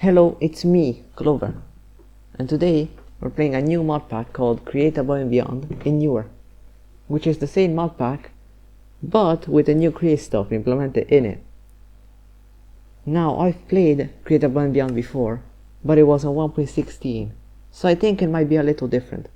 Hello, it's me, Clover, and today we're playing a new mod pack called Create Above and Beyond in Newer, which is the same mod pack, but with the new create stuff implemented in it. Now, I've played Create Above and Beyond before, but it was on 1.16, so I think it might be a little different.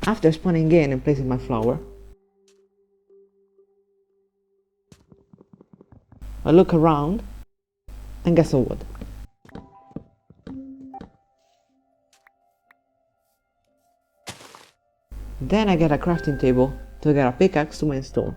After spawning in and placing my flower, I look around and get some wood. Then I get a crafting table to get a pickaxe to mine stone.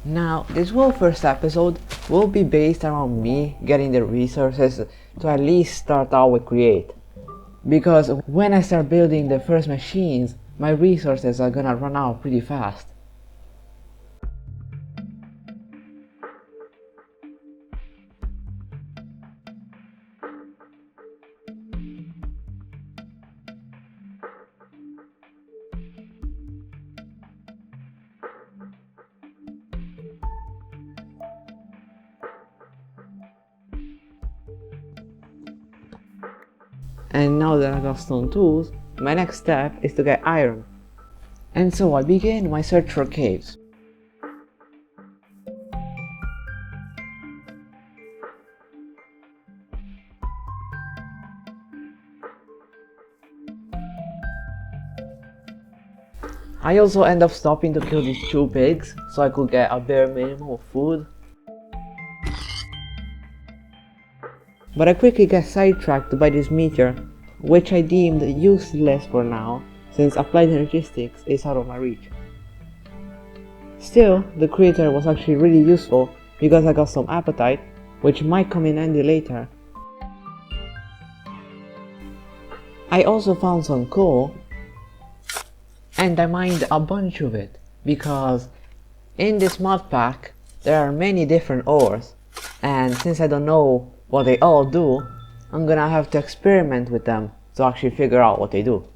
Now, this whole first episode will be based around me getting the resources to at least start out with Create. Because when I start building the first machines, my resources are gonna run out pretty fast. And now that I got stone tools, my next step is to get iron. And so I begin my search for caves. I also end up stopping to kill these 2 pigs so I could get a bare minimum of food. But I quickly get sidetracked by this meteor, which I deemed useless for now since applied energistics is out of my reach. Still, the creator was actually really useful because I got some appetite, which might come in handy later. I also found some coal, and I mined a bunch of it because in this mod pack there are many different ores, and since I don't know what they all do, I'm gonna have to experiment with them to actually figure out what they do.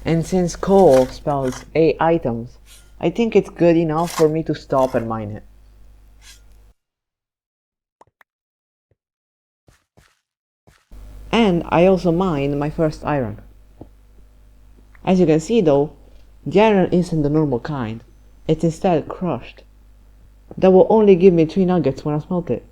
And since coal spells 8 items, I think it's good enough for me to stop and mine it. And I also mined my first iron. As you can see though, the iron isn't the normal kind, it's instead crushed. That will only give me 3 nuggets when I smelt it.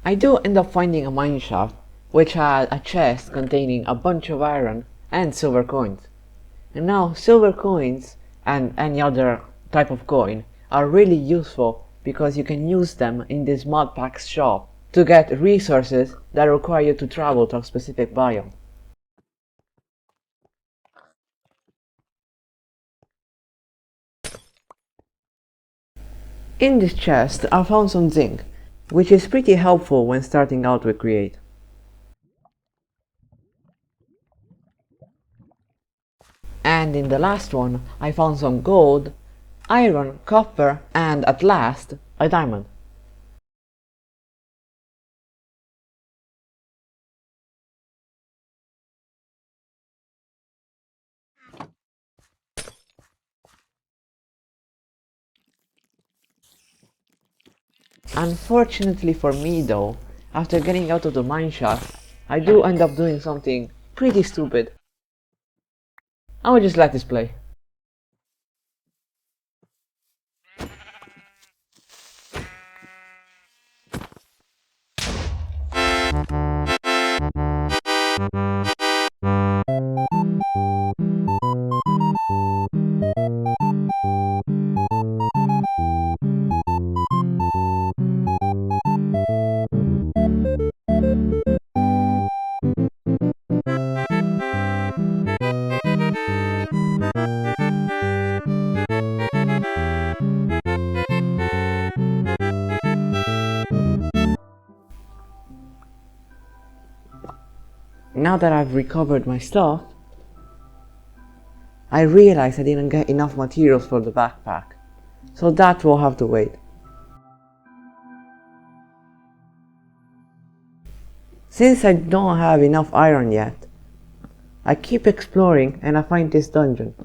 I do end up finding a mine shaft, which had a chest containing a bunch of iron and silver coins. And now silver coins and any other type of coin are really useful because you can use them in this mod pack's shop to get resources that require you to travel to a specific biome. In this chest I found some zinc, which is pretty helpful when starting out with Create. And in the last one I found some gold, iron, copper, and at last a diamond. Unfortunately for me though, after getting out of the mine shaft, I do end up doing something pretty stupid. I will just let this play. Now that I've recovered my stuff, I realized I didn't get enough materials for the backpack. so that will have to wait. Since I don't have enough iron yet, I keep exploring and I find this dungeon.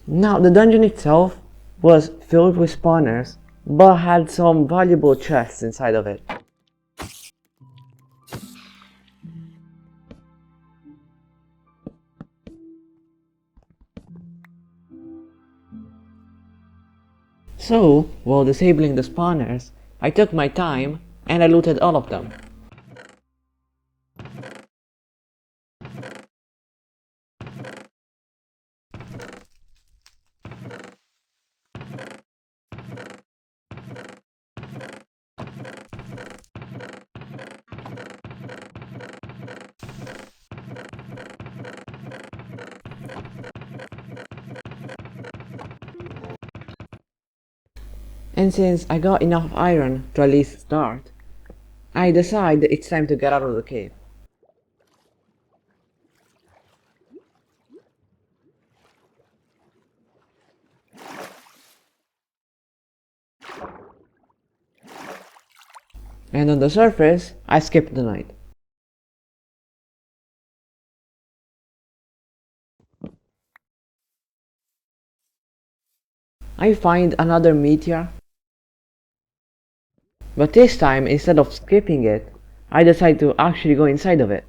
Now, the dungeon itself was filled with spawners, but had some valuable chests inside of it. So, while disabling the spawners, I took my time and I looted all of them. And since I got enough iron to at least start, I decide it's time to get out of the cave. And on the surface, I skipped the night. I find another meteor, but this time, instead of skipping it, I decide to actually go inside of it.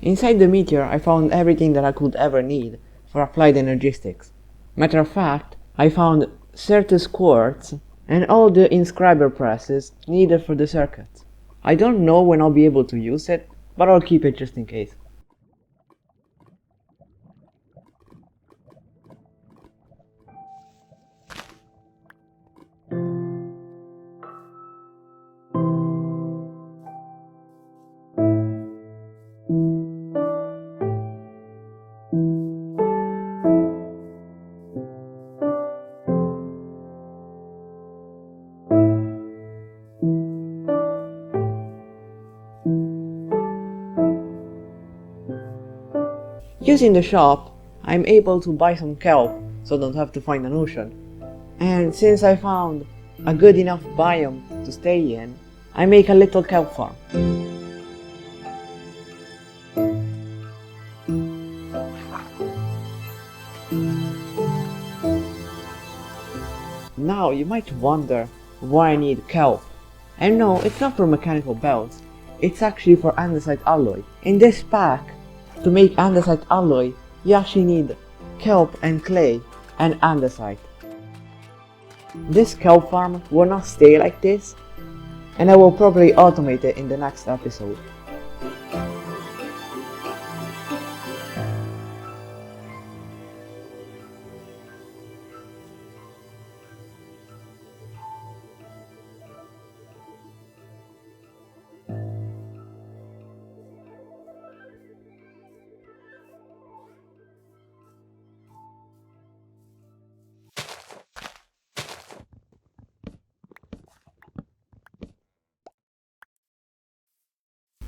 Inside the meteor, I found everything that I could ever need for applied energistics. Matter of fact, I found Certus quartz and all the inscriber presses needed for the circuits. I don't know when I'll be able to use it, but I'll keep it just in case. Using the shop, I'm able to buy some kelp so I don't have to find an ocean. And since I found a good enough biome to stay in, I make a little kelp farm. Now you might wonder why I need kelp. And no, it's not for mechanical belts, it's actually for andesite alloy. In this pack, to make andesite alloy, you actually need kelp and clay and andesite. This kelp farm will not stay like this, and I will probably automate it in the next episode.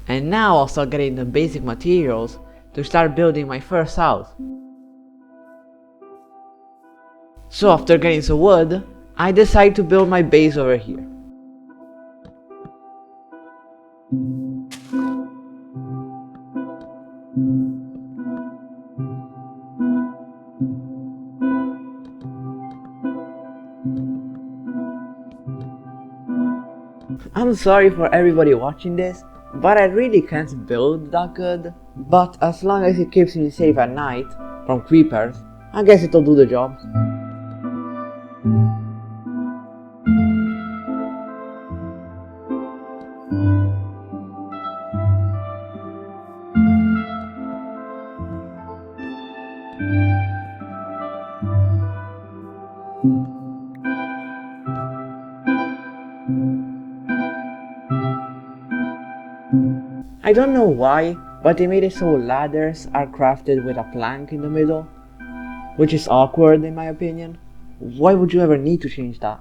And now I'll start getting the basic materials to start building my first house. So after getting some wood, I decide to build my base over here. I'm sorry for everybody watching this, but I really can't build that good. But as long as it keeps me safe at night from creepers, I guess it'll do the job. I don't know why, but they made it so ladders are crafted with a plank in the middle, which is awkward in my opinion. Why would you ever need to change that?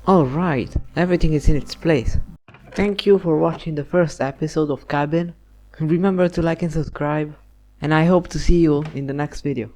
Alright, everything is in its place. Thank you for watching the first episode of Cabin. Remember to like and subscribe, and I hope to see you in the next video.